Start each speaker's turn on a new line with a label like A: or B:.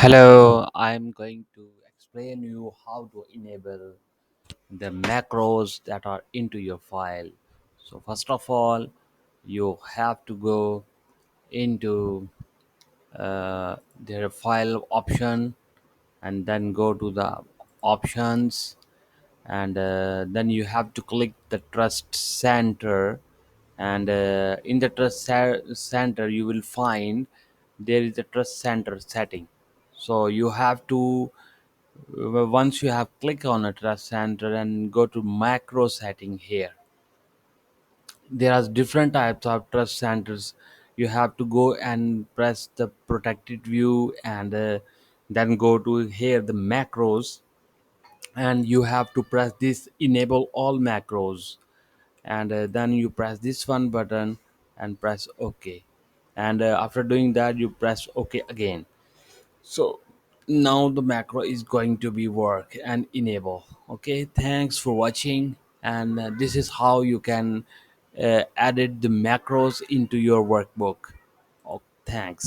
A: Hello, I'm going to explain you how to enable the macros that are into your file. So first of all, you have to go into their file option and then go to the options, and then you have to click the trust center, and in the center you will find there is a trust center setting. So you have to once you have click on a trust center and go to macro setting. Here there are different types of trust centers. You have to go and press the protected view, and then go to here the macros, and you have to press this enable all macros, and then you press this one button and press ok, and after doing that you press ok again. So now the macro is going to be work and enable. Okay, thanks for watching, and this is how you can edit the macros into your workbook. Oh, thanks.